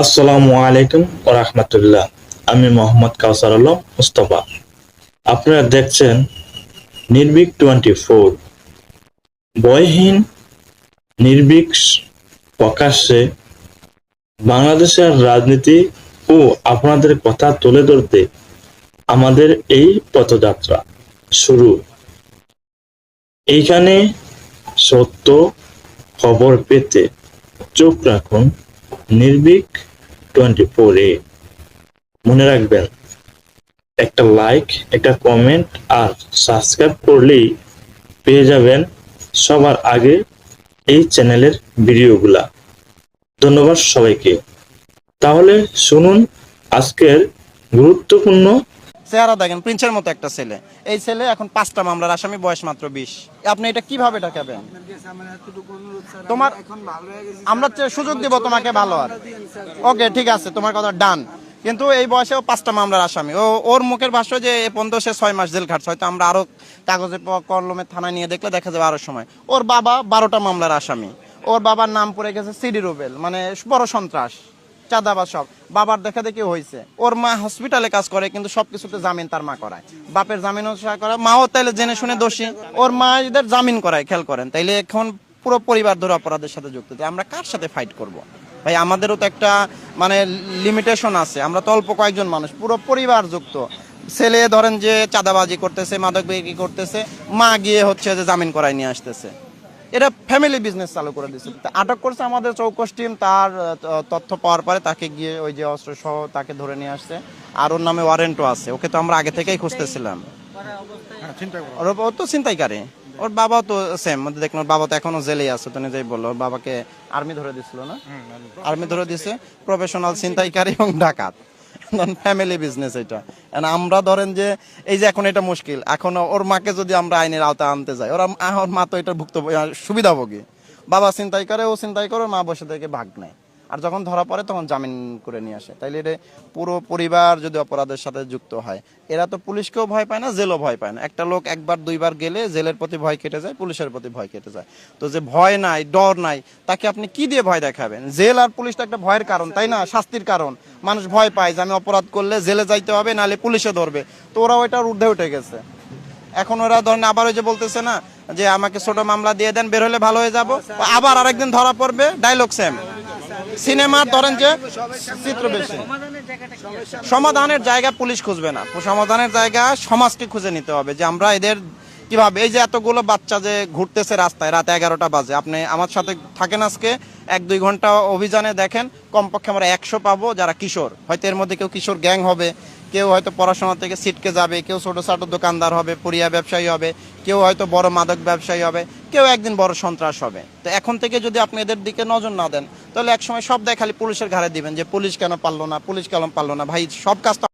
আসসালামু আলাইকুম ওয়া রাহমাতুল্লাহ। আমি মোহাম্মদ কাউসার আলম মুস্তফা। আপনারা দেখছেন নির্ভীক 24। ভয়হীন নির্ভীক প্রকাশ্যে বাংলাদেশের রাজনীতি ও আপনাদের কথা তুলে ধরতে আমাদের এই পথযাত্রা শুরু। এইখানে সত্য খবর পেতে চোখ রাখুন নির্ভীক 24-এ। মনে রাখবেন, একটা লাইক, একটা কমেন্ট আর সাবস্ক্রাইব করলেই পেয়ে যাবেন সবার আগে এই চ্যানেলের ভিডিওগুলা। ধন্যবাদ সবাইকে। তাহলে শুনুন আজকের গুরুত্বপূর্ণ। চেহারা দেখেন প্রিন্সের মতো একটা ছেলে। এই ছেলে এখন 5টা মামলার আসামি, বয়স মাত্র 20। আপনি এটা কিভাবে ঠকাবেন? তোমার আমরা সুযোগ দিব তোমাকে ভালো। আর ওকে, ঠিক আছে, তোমার কথা ডান। কিন্তু এই বয়সেও 5টা মামলার আসামি। ওর মুখের ভাষ্য যে এ পর্যন্ত সে 6 মাস জেল খাটছে। হয়তো আমরা আরো কাগজে কলমে থানায় নিয়ে দেখলে দেখা যাবে আরো সময়। ওর বাবা 12টা মামলার আসামি। ওর বাবার নাম পড়ে গেছে সিডি রুবেল, মানে বড় সন্ত্রাস, চাঁদাবাজ সব। বাবার দেখা দেখি হয়েছে। ওর মা হসপিটালে কাজ করে, কিন্তু সবকিছুতে জামিন তার মা করায়। বাপের জামিনও করায়, মাও তাইলে জেনে শুনে দোষী। ওর মা এদের জামিন করায়, খেয়াল করেন। তাইলে এখন পুরো পরিবার ধরে অপরাধের সাথে যুক্ত। আমরা কার সাথে ফাইট করব? ভাই, আমাদেরও তো একটা মানে লিমিটেশন আছে। আমরা তো অল্প কয়েকজন মানুষ, পুরো পরিবার যুক্ত। ছেলে ধরেন যে চাঁদাবাজি করতেছে, মাদক বিক্রি করতেছে, মা গিয়ে হচ্ছে যে জামিন করায় নিয়ে আসতেছে। এটা ফ্যামিলি বিজনেস চালু করে দিচ্ছে। আটক করছে আমাদের চৌকস টিম। তার তথ্য পাওয়ার পরে তাকে গিয়ে ওই যে অস্ত্র সহ তাকে ধরে নিয়ে আসছে। আর ওর নামে ওয়ারেন্টও আছে। ওকে তো আমরা আগে থেকেই খুঁজতেছিলাম। ও তো ছিনতাইকারী। ওর বাবাও তো সেম, দেখুন ওর বাবা তো এখনো জেলেই আছে। তো নিজেই বললো ওর বাবাকে আর্মি ধরে দিছিল না, আর্মি ধরে দিছে। প্রফেশনাল ছিনতাইকারী এবং ডাকাত, ফ্যামিলি বিজনেস এটা। আমরা ধরেন যে এই যে এখন এটা মুশকিল। এখন ওর মাকে যদি আমরা আইনের আওতায় আনতে যাই, ওর মা তো এটা ভুক্ত সুবিধাভোগী। বাবা চিন্তাই করে, ও চিন্তাই করে, মা বসে থেকে ভাগ নেয়। আর যখন ধরা পড়ে তখন জামিন করে নিয়ে আসে। তাইলে এটা পুরো পরিবার যদি অপরাধের সাথে যুক্ত হয়, এরা তো পুলিশকেও ভয় পায় না, জেলও ভয় পায় না। একটা লোক একবার দুইবার গেলে জেলের প্রতি ভয় কেটে যায়, পুলিশের প্রতি ভয় কেটে যায়। তো যে ভয় নাই, ডর নাই, তাকে আপনি কি দিয়ে ভয় দেখাবেন? জেল আর পুলিশ তো একটা ভয়ের কারণ, তাই না? শাস্তির কারণ। মানুষ ভয় পায় যে আমি অপরাধ করলে জেলে যাইতে হবে, নাহলে পুলিশে ধরবে। তো ওরা ওইটার ঊর্ধ্বে উঠে গেছে। এখন ওরা ধরেন আবার ওই যে বলতেছে না যে আমাকে ছোট মামলা দিয়ে দেন, বের হলে ভালো হয়ে যাব। আবার আরেকদিন ধরা পড়বে, ডায়লগ সেম। সিনেমার ধরেন যে চিত্র বেশি। সমাধানের জায়গা পুলিশ খুঁজবে না, সমাধানের জায়গা সমাজকে খুঁজে নিতে হবে। যে আমরা এদের কিভাবে, এই যে এতগুলো বাচ্চা যে ঘুরতেছে রাস্তায়, রাত 11টা বাজে, আপনি আমার সাথে থাকেন আজকে 1-2 ঘন্টা অভিযানে, দেখেন কমপক্ষে আমরা 100 পাবো যারা কিশোর। হয়তো এর মধ্যে কেউ কিশোর গ্যাং হবে, কেউ হয়তো পড়াশোনা থেকে ছিটকে যাবে, কেউ ছোট ছোট দোকানদার হবে, পুরিয়া ব্যবসায়ী হবে, কেউ হয়তো বড় মাদক ব্যবসায়ী হবে, কেউ একদিন বড় সন্ত্রাস হবে। তো এখন থেকে যদি আপনি এদের দিকে নজর না দেন, তাহলে একসময় সব দেয় খালি পুলিশের ঘাড়ে দিবেন যে পুলিশ কেন পারলো না, পুলিশ কেন পারলো না। ভাই, সব কাজ তো